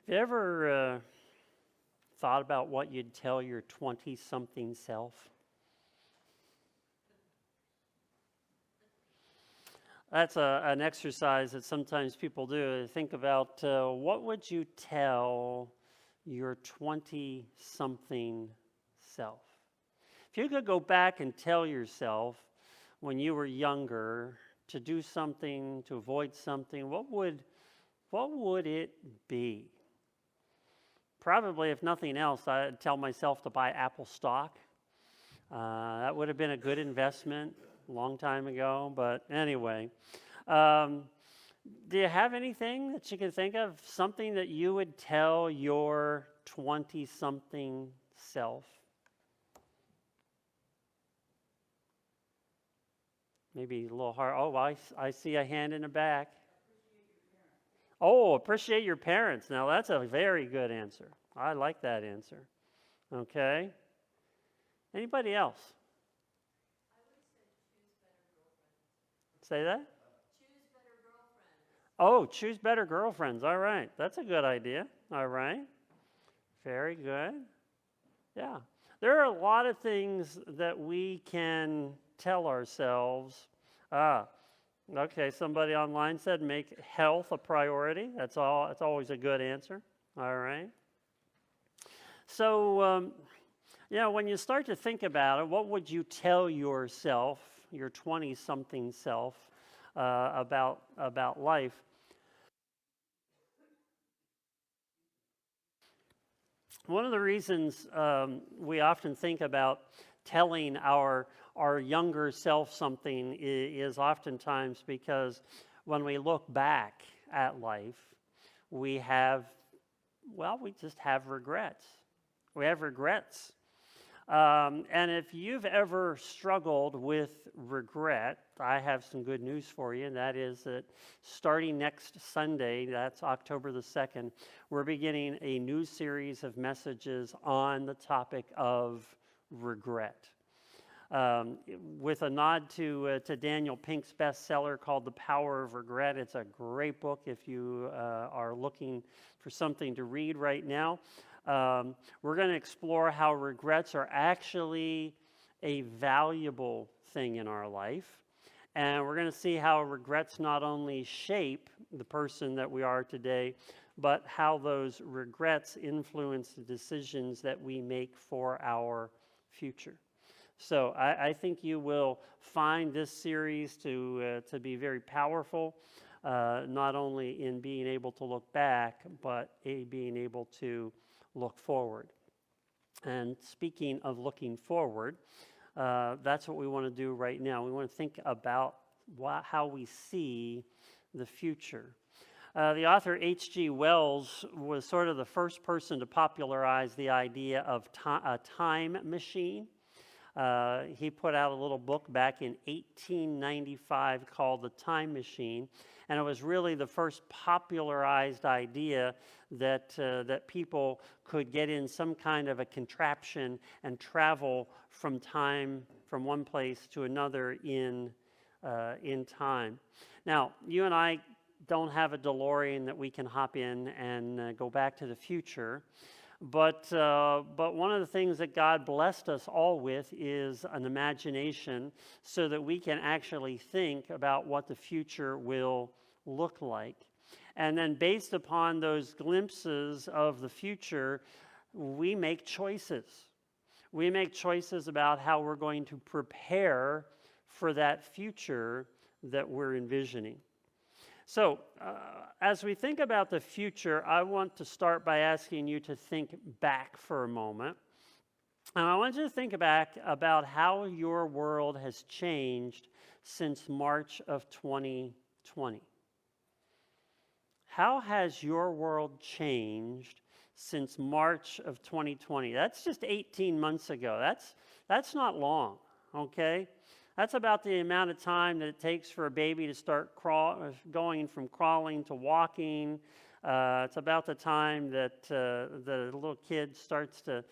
Have you ever thought about what you'd tell your 20-something self? That's an exercise that sometimes people do. They think about what would you tell your 20-something self? If you could go back and tell yourself when you were younger to do something, to avoid something, what would it be? Probably, if nothing else, I'd tell myself to buy Apple stock. That would have been a good investment a long time ago. But anyway, do you have anything that you can think of? Something that you would tell your 20-something self? Maybe a little hard. Oh, I see a hand in the back. Oh, appreciate your parents. Now, that's a very good answer. I like that answer. Okay. Anybody else? I would say choose better girlfriends. Say that? Choose better girlfriends. Oh, choose better girlfriends. All right. That's a good idea. All right. Very good. Yeah. There are a lot of things that we can tell ourselves. Okay, somebody online said make health a priority. That's always a good answer. All right. So, when you start to think about it, what would you tell yourself, your 20-something self, about life? One of the reasons we often think about telling our younger self something is oftentimes because when we look back at life, we just have regrets. We have regrets. And if you've ever struggled with regret, I have some good news for you, and that is that starting next Sunday, that's October the 2nd, we're beginning a new series of messages on the topic of regret. With a nod to Daniel Pink's bestseller called The Power of Regret. It's a great book if you are looking for something to read right now. We're going to explore how regrets are actually a valuable thing in our life. And we're going to see how regrets not only shape the person that we are today, but how those regrets influence the decisions that we make for our future. So I think you will find this series to be very powerful, not only in being able to look back, but being able to look forward. And speaking of looking forward, that's what we want to do right now. We want to think about how we see the future. The author H.G. Wells was sort of the first person to popularize the idea of a time machine. He put out a little book back in 1895 called The Time Machine, and it was really the first popularized idea that people could get in some kind of a contraption and travel from one place to another in time. Now, you and I don't have a DeLorean that we can hop in and go back to the future. But one of the things that God blessed us all with is an imagination so that we can actually think about what the future will look like. And then based upon those glimpses of the future, we make choices. We make choices about how we're going to prepare for that future that we're envisioning. So, as we think about the future, I want to start by asking you to think back for a moment. And I want you to think back about how your world has changed since March of 2020. How has your world changed since March of 2020? That's just 18 months ago. That's not long, okay? That's about the amount of time that it takes for a baby to start going from crawling to walking. It's about the time that the little kid starts to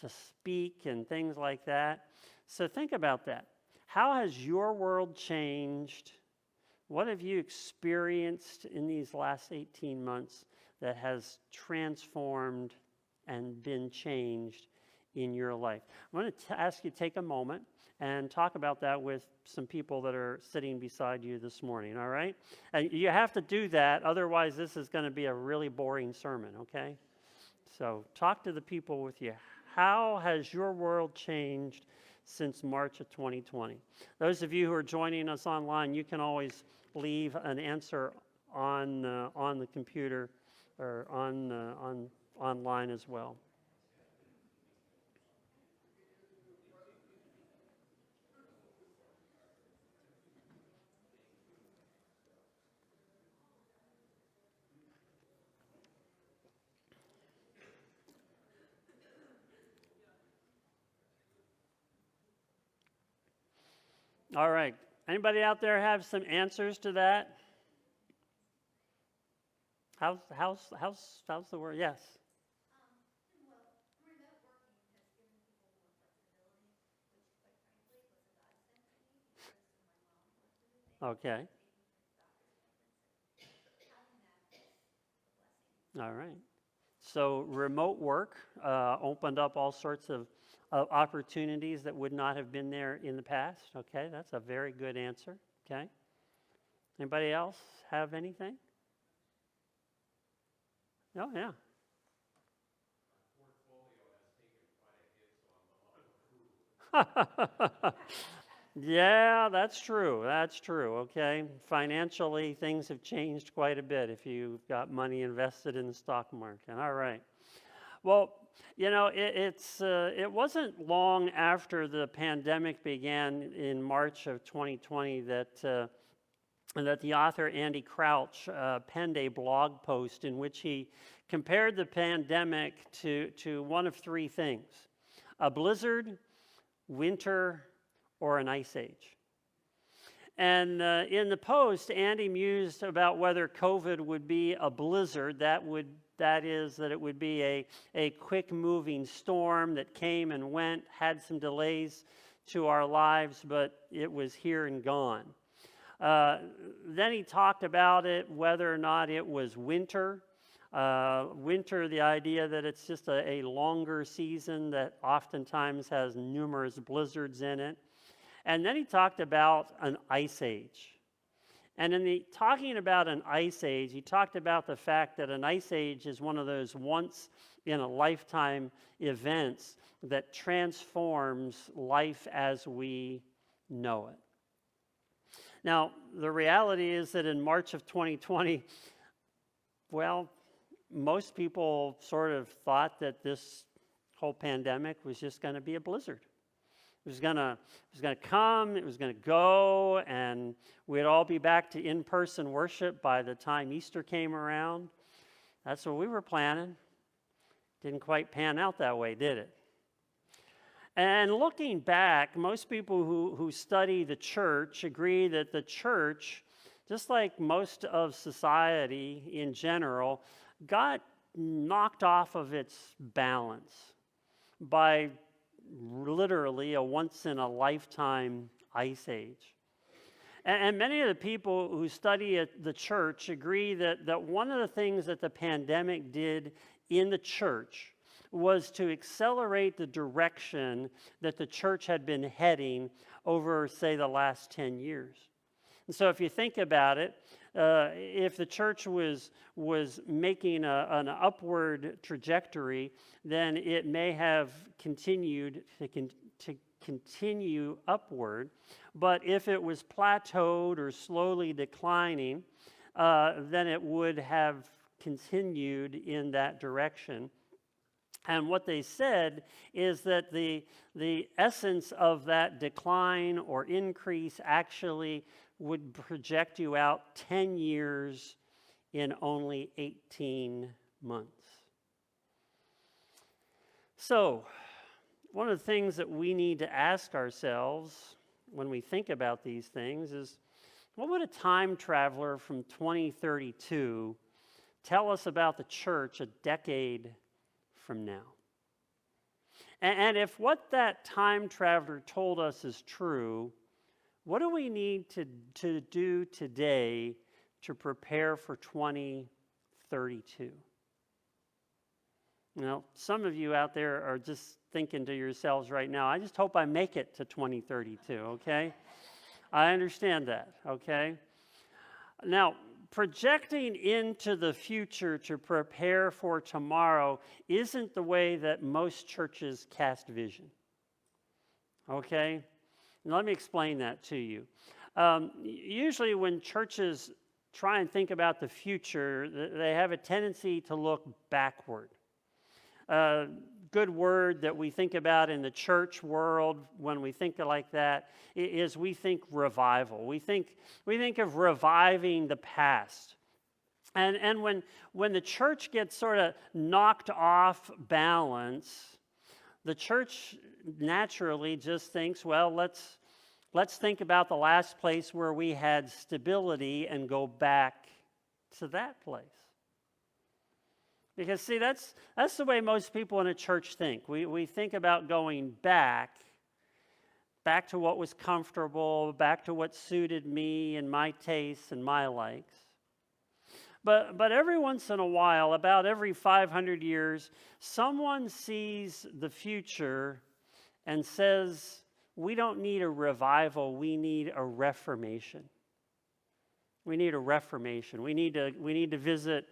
speak and things like that. So think about that. How has your world changed? What have you experienced in these last 18 months that has transformed and been changed in your life? I'm going to ask you to take a moment and talk about that with some people that are sitting beside you this morning, all right? And you have to do that, otherwise this is going to be a really boring sermon, okay? So talk to the people with you. How has your world changed since March of 2020? Those of you who are joining us online, you can always leave an answer on the computer or online as well. All right. Anybody out there have some answers to that? How's the word? Yes. Well, remote working has given people more flexibility, which quite frankly was a godsend to me because my mom worked with it. Okay. Having that is a blessing. All right. So remote work opened up all sorts of opportunities that would not have been there in the past. Okay, that's a very good answer. Okay. Anybody else have anything? Oh, yeah. Yeah, that's true. That's true. Okay. Financially, things have changed quite a bit if you've got money invested in the stock market. All right. Well, it wasn't long after the pandemic began in March of 2020 that the author Andy Crouch penned a blog post in which he compared the pandemic to one of three things: a blizzard, winter, or an ice age. And in the post, Andy mused about whether COVID would be a blizzard. That is, that it would be a quick-moving storm that came and went, had some delays to our lives, but it was here and gone. Then he talked about it, whether or not it was winter. Winter, the idea that it's just a longer season that oftentimes has numerous blizzards in it. And then he talked about an ice age. And in talking about an ice age, he talked about the fact that an ice age is one of those once-in-a-lifetime events that transforms life as we know it. Now, the reality is that in March of 2020, well, most people sort of thought that this whole pandemic was just going to be a blizzard. It was going to come, it was going to go, and we'd all be back to in-person worship by the time Easter came around. That's what we were planning. Didn't quite pan out that way, did it? And looking back, most people who study the church agree that the church, just like most of society in general, got knocked off of its balance by literally a once-in-a-lifetime ice age. And many of the people who study the church agree that one of the things that the pandemic did in the church was to accelerate the direction that the church had been heading over, say, the last 10 years. And so if you think about it, if the church was making an upward trajectory, then it may have continued to continue upward. But if it was plateaued or slowly declining, then it would have continued in that direction. And what they said is that the essence of that decline or increase actually would project you out 10 years in only 18 months. So, one of the things that we need to ask ourselves when we think about these things is, what would a time traveler from 2032 tell us about the church a decade from now? And if what that time traveler told us is true, what do we need to do today to prepare for 2032? Now, some of you out there are just thinking to yourselves right now, I just hope I make it to 2032, okay? I understand that, okay? Now, projecting into the future to prepare for tomorrow isn't the way that most churches cast vision, okay? And let me explain that to you. Usually when churches try and think about the future, they have a tendency to look backward. Good word that we think about in the church world when we think like that is we think revival. We think of reviving the past. And when the church gets sort of knocked off balance, the church naturally just thinks, well, let's think about the last place where we had stability and go back to that place. Because, see, that's the way most people in a church think. We think about going back to what was comfortable, back to what suited me and my tastes and my likes. But every once in a while, about every 500 years, someone sees the future and says, we don't need a revival, we need a reformation. We need a reformation. We need to visit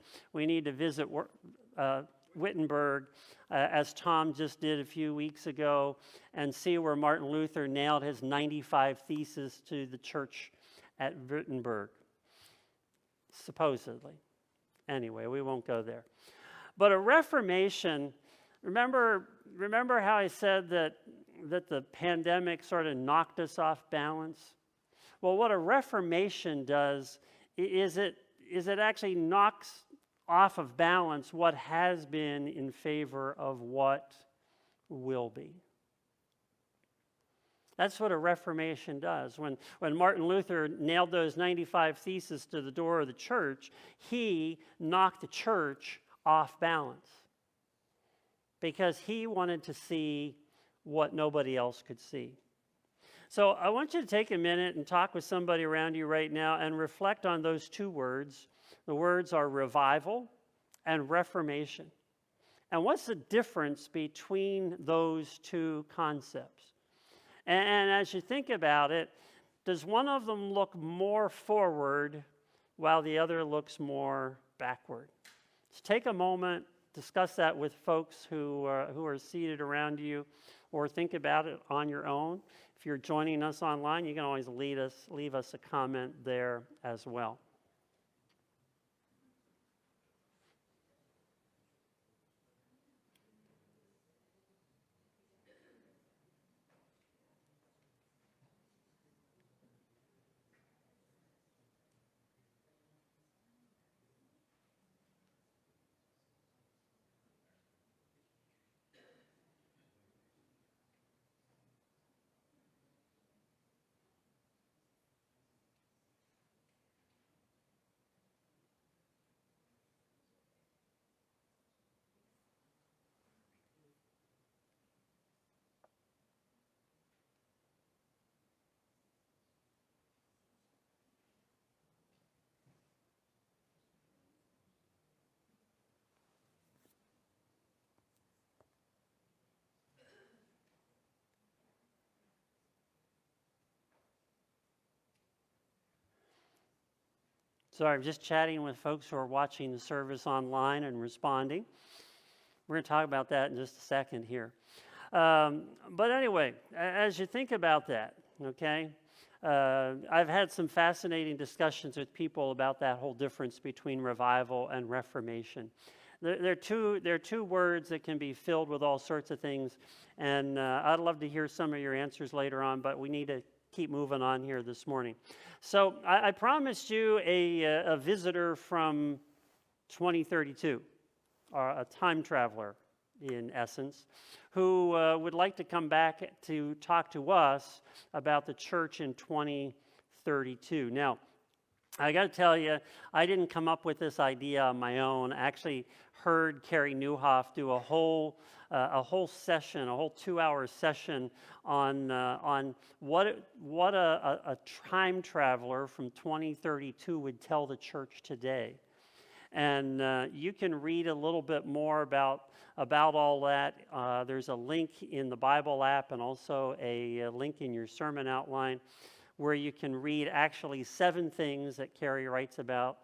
Wittenberg, as Tom just did a few weeks ago, and see where Martin Luther nailed his 95 Theses to the church at Wittenberg, supposedly. Anyway, we won't go there. But a reformation, remember how I said that the pandemic sort of knocked us off balance? Well, what a reformation does is it actually knocks off of balance what has been in favor of what will be. That's what a reformation does. When Martin Luther nailed those 95 Theses to the door of the church, he knocked the church off balance because he wanted to see what nobody else could see. So I want you to take a minute and talk with somebody around you right now and reflect on those two words. The words are revival and reformation. And what's the difference between those two concepts? And as you think about it, does one of them look more forward while the other looks more backward? So take a moment, discuss that with folks who are seated around you, or think about it on your own. If you're joining us online, you can always leave us a comment there as well. Sorry, I'm just chatting with folks who are watching the service online and responding. We're going to talk about that in just a second here. But anyway, as you think about that, okay, I've had some fascinating discussions with people about that whole difference between revival and reformation. They're two words that can be filled with all sorts of things, and I'd love to hear some of your answers later on, but we need to keep moving on here this morning. So I promised you a visitor from 2032, a time traveler in essence, who would like to come back to talk to us about the church in 2032. Now, I got to tell you, I didn't come up with this idea on my own. I actually heard Carrie Newhoff do a whole session, a whole 2-hour session on what a time traveler from 2032 would tell the church today. And you can read a little bit more about all that. There's a link in the Bible app and also a link in your sermon outline where you can read actually 7 things that Carrie writes about.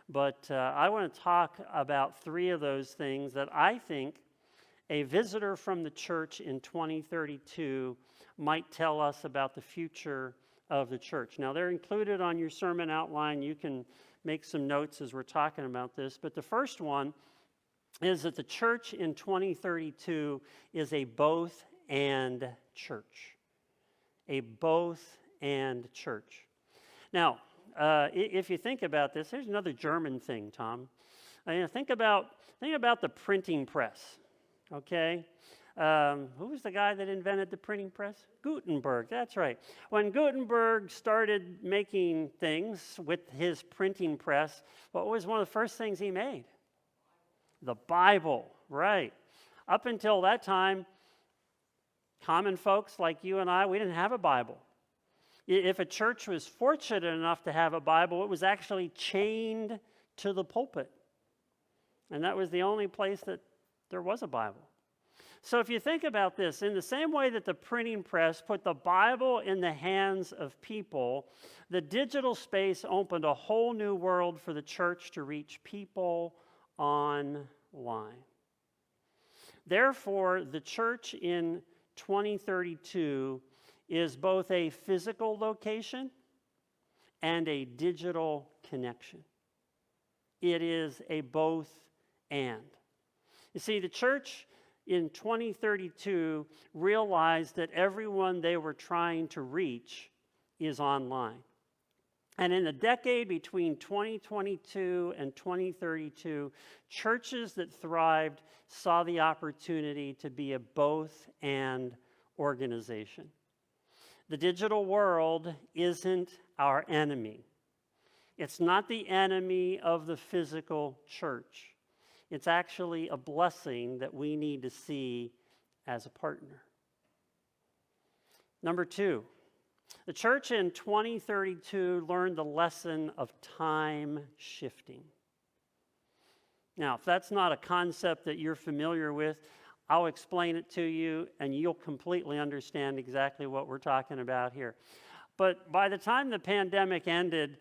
But I want to talk about 3 of those things that I think a visitor from the church in 2032 might tell us about the future of the church. Now, they're included on your sermon outline. You can make some notes as we're talking about this. But the first one is that the church in 2032 is a both and church. A both and church. Now, if you think about this, there's another German thing, Tom. Think about the printing press. Okay, who was the guy that invented the printing press? Gutenberg. That's right. When Gutenberg started making things with his printing press, what was one of the first things he made? The Bible. Right. Up until that time, common folks like you and I, we didn't have a Bible. If a church was fortunate enough to have a Bible, it was actually chained to the pulpit. And that was the only place that there was a Bible. So if you think about this, in the same way that the printing press put the Bible in the hands of people, the digital space opened a whole new world for the church to reach people online. Therefore, the church in 2032 is both a physical location and a digital connection. It is a both and. You see, the church in 2032 realized that everyone they were trying to reach is online. And in the decade between 2022 and 2032, churches that thrived saw the opportunity to be a both and organization. The digital world isn't our enemy. It's not the enemy of the physical church. It's actually a blessing that we need to see as a partner. Number 2, the church in 2032 learned the lesson of time shifting. Now, if that's not a concept that you're familiar with, I'll explain it to you and you'll completely understand exactly what we're talking about here. But by the time the pandemic ended,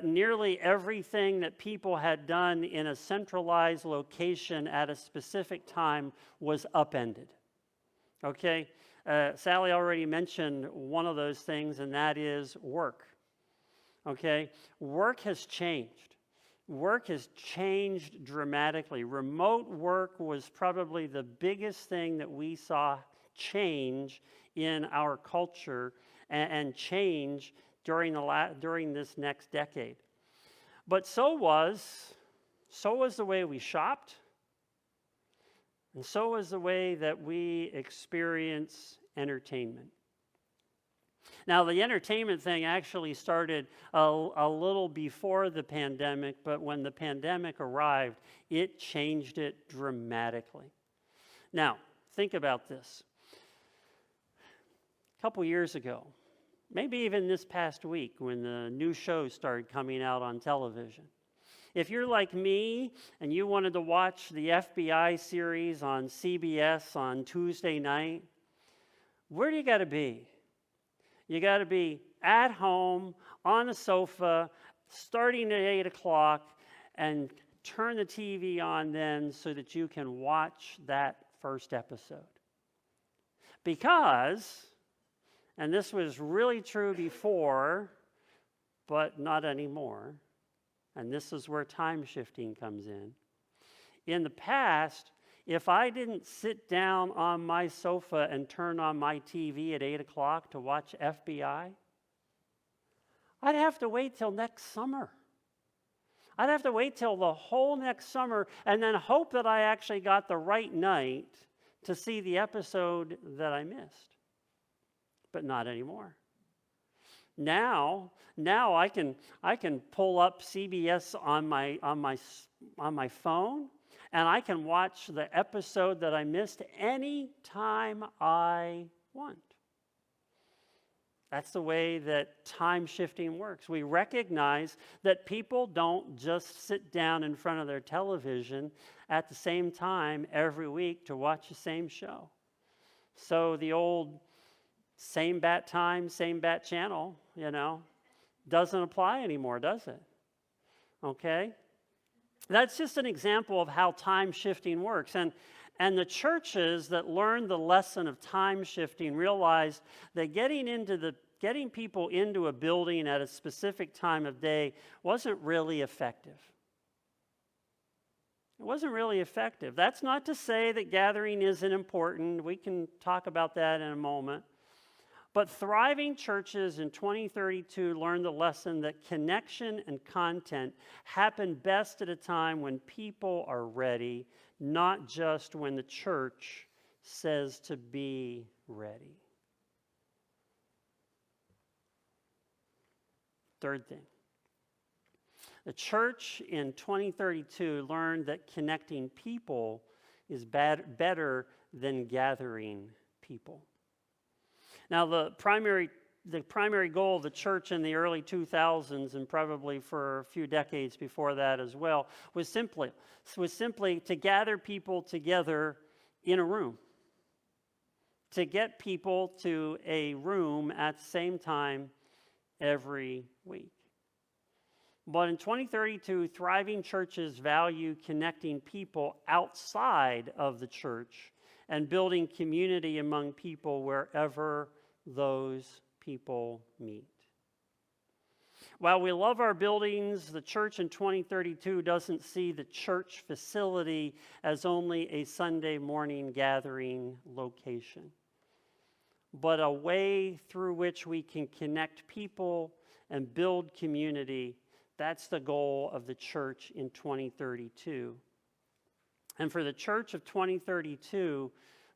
nearly everything that people had done in a centralized location at a specific time was upended. Okay? Sally already mentioned one of those things, and that is work. Okay? Work has changed. Work has changed dramatically. Remote work was probably the biggest thing that we saw change in our culture and change during this next decade. But so was the way we shopped, and so was the way that we experience entertainment. Now, the entertainment thing actually started a little before the pandemic, but when the pandemic arrived, it changed it dramatically. Now, think about this. A couple years ago, maybe even this past week when the new shows started coming out on television. If you're like me and you wanted to watch the FBI series on CBS on Tuesday night, where do you got to be? You got to be at home, on a sofa, starting at 8 o'clock, and turn the TV on then so that you can watch that first episode. Because, and this was really true before, but not anymore, and this is where time shifting comes in. In the past, if I didn't sit down on my sofa and turn on my TV at 8 o'clock to watch FBI, I'd have to wait till next summer. I'd have to wait till the whole next summer and then hope that I actually got the right night to see the episode that I missed. But not anymore. Now I can pull up CBS on my phone, and I can watch the episode that I missed any time I want. That's the way that time shifting works. We recognize that people don't just sit down in front of their television at the same time every week to watch the same show. So the old same bat time, same bat channel, doesn't apply anymore, does it? Okay? That's just an example of how time shifting works. And the churches that learned the lesson of time shifting realized that getting people into a building at a specific time of day wasn't really effective. It wasn't really effective. That's not to say that gathering isn't important. We can talk about that in a moment. But thriving churches in 2032 learned the lesson that connection and content happen best at a time when people are ready, not just when the church says to be ready. Third thing. The church in 2032 learned that connecting people is better than gathering people. Now, the primary goal of the church in the early 2000s, and probably for a few decades before that as well, was simply to gather people together in a room, to get people to a room at the same time every week. But in 2032, thriving churches value connecting people outside of the church and building community among people wherever those people meet. While we love our buildings, the church in 2032 doesn't see the church facility as only a Sunday morning gathering location, but a way through which we can connect people and build community. That's the goal of the church in 2032. And for the church of 2032,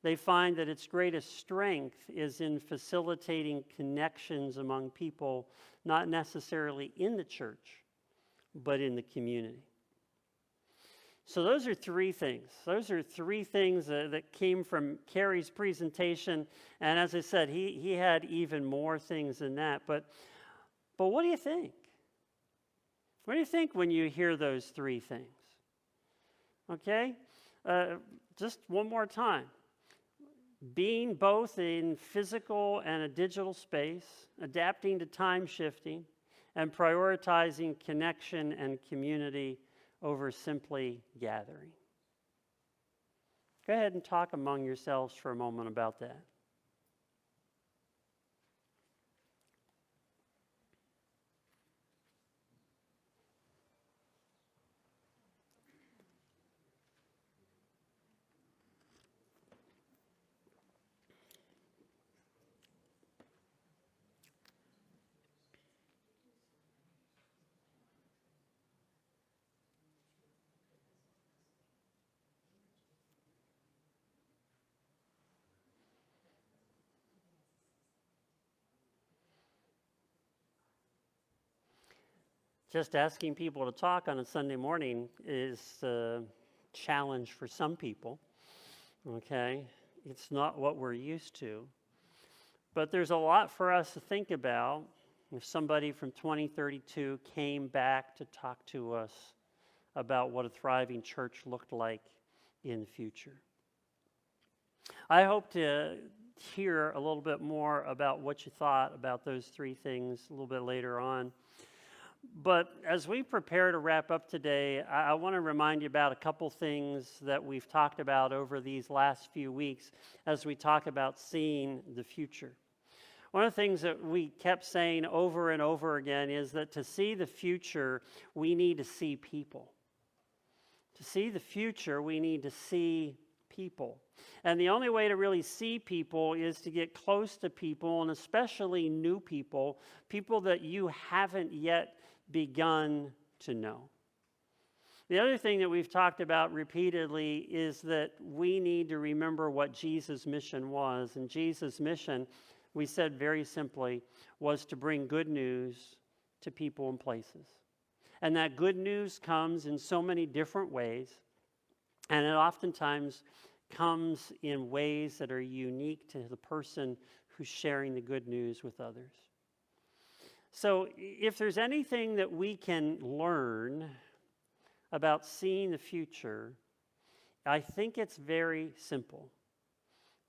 they find that its greatest strength is in facilitating connections among people, not necessarily in the church, but in the community. So those are three things. Those are three things that came from Carrie's presentation. And as I said, he had even more things than that. But what do you think? What do you think when you hear those three things? Okay? Just one more time. Being both in physical and a digital space, adapting to time shifting, and prioritizing connection and community over simply gathering. Go ahead and talk among yourselves for a moment about that. Just asking people to talk on a Sunday morning is a challenge for some people, okay? It's not what we're used to. But there's a lot for us to think about if somebody from 2032 came back to talk to us about what a thriving church looked like in the future. I hope to hear a little bit more about what you thought about those three things a little bit later on. But as we prepare to wrap up today, I want to remind you about a couple things that we've talked about over these last few weeks as we talk about seeing the future. One of the things that we kept saying over and over again is that to see the future, we need to see people. To see the future, we need to see people. And the only way to really see people is to get close to people, and especially new people, people that you haven't yet begun to know. The other thing that we've talked about repeatedly is that we need to remember what Jesus' mission was. And Jesus' mission, we said very simply, was to bring good news to people and places. And that good news comes in so many different ways, and it oftentimes comes in ways that are unique to the person who's sharing the good news with others. So if there's anything that we can learn about seeing the future, I think it's very simple.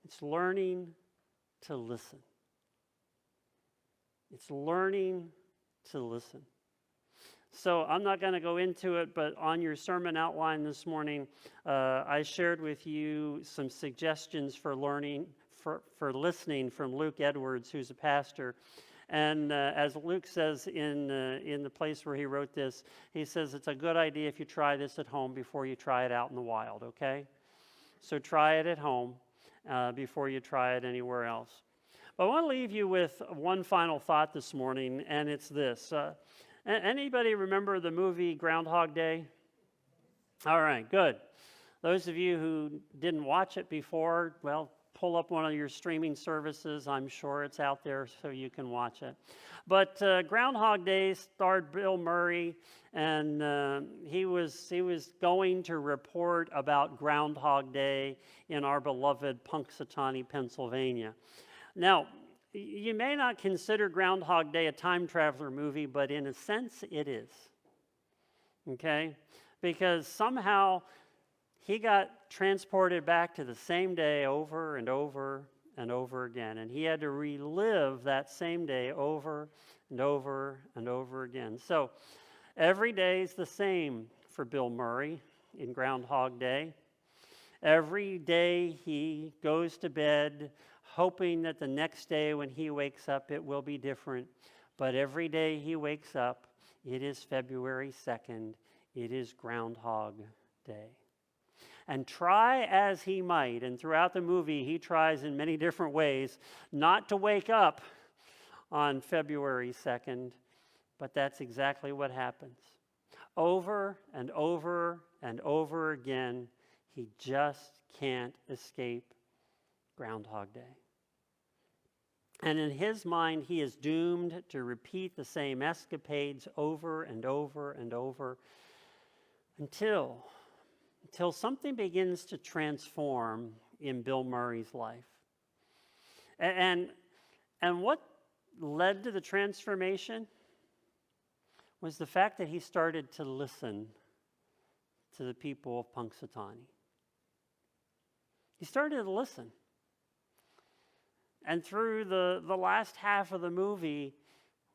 It's learning to listen. It's learning to listen. So I'm not going to go into it, but on your sermon outline this morning, I shared with you some suggestions for learning, for listening from Luke Edwards, who's a pastor. And as Luke says in the place where he wrote this, he says it's a good idea if you try this at home before you try it out in the wild, okay? So try it at home before you try it anywhere else. But I want to leave you with one final thought this morning, and it's this. Anybody remember the movie Groundhog Day? All right, good. Those of you who didn't watch it before, well, pull up one of your streaming services. I'm sure it's out there so you can watch it. But Groundhog Day starred Bill Murray, and he was going to report about Groundhog Day in our beloved Punxsutawney, Pennsylvania. Now, you may not consider Groundhog Day a time traveler movie, but in a sense it is. Okay? Because somehow he got transported back to the same day over and over and over again. And he had to relive that same day over and over and over again. So every day is the same for Bill Murray in Groundhog Day. Every day he goes to bed hoping that the next day when he wakes up it will be different. But every day he wakes up, it is February 2nd. It is Groundhog Day. And try as he might, and throughout the movie he tries in many different ways not to wake up on February 2nd, but that's exactly what happens. Over and over and over again, he just can't escape Groundhog Day. And in his mind, he is doomed to repeat the same escapades over and over and over until something begins to transform in Bill Murray's life. And what led to the transformation was the fact that he started to listen to the people of Punxsutawney. He started to listen. And through the last half of the movie,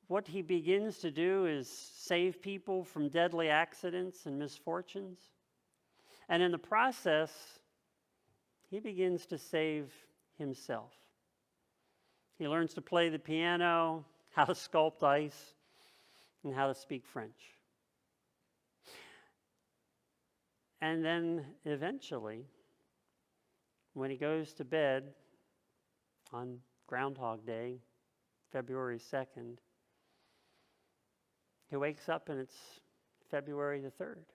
what he begins to do is save people from deadly accidents and misfortunes. And in the process, he begins to save himself. He learns to play the piano, how to sculpt ice, and how to speak French. And then eventually, when he goes to bed on Groundhog Day, February 2nd, he wakes up and it's February the 3rd.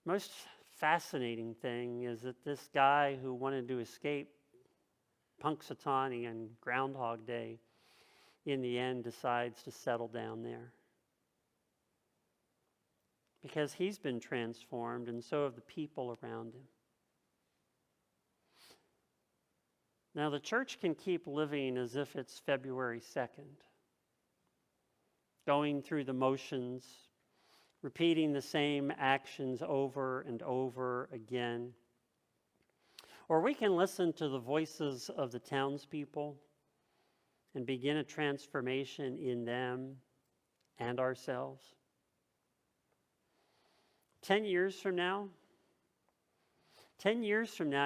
Most fascinating thing is that this guy who wanted to escape Punxsutawney and Groundhog Day, in the end decides to settle down there. Because he's been transformed, and so have the people around him. Now, the church can keep living as if it's February 2nd, going through the motions, repeating the same actions over and over again. Or we can listen to the voices of the townspeople and begin a transformation in them and ourselves. 10 years from now,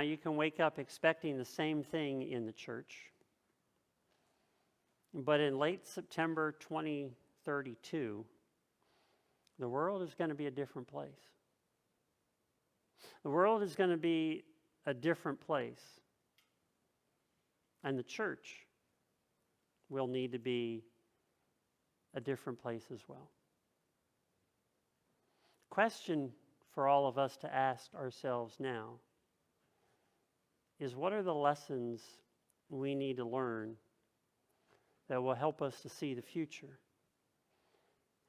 you can wake up expecting the same thing in the church. But in late September 2032, the world is going to be a different place. The world is going to be a different place. And the church will need to be a different place as well. Question for all of us to ask ourselves now is, what are the lessons we need to learn that will help us to see the future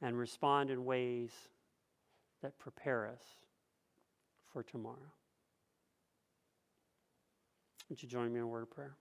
and respond in ways that prepare us for tomorrow. Would you join me in a word of prayer?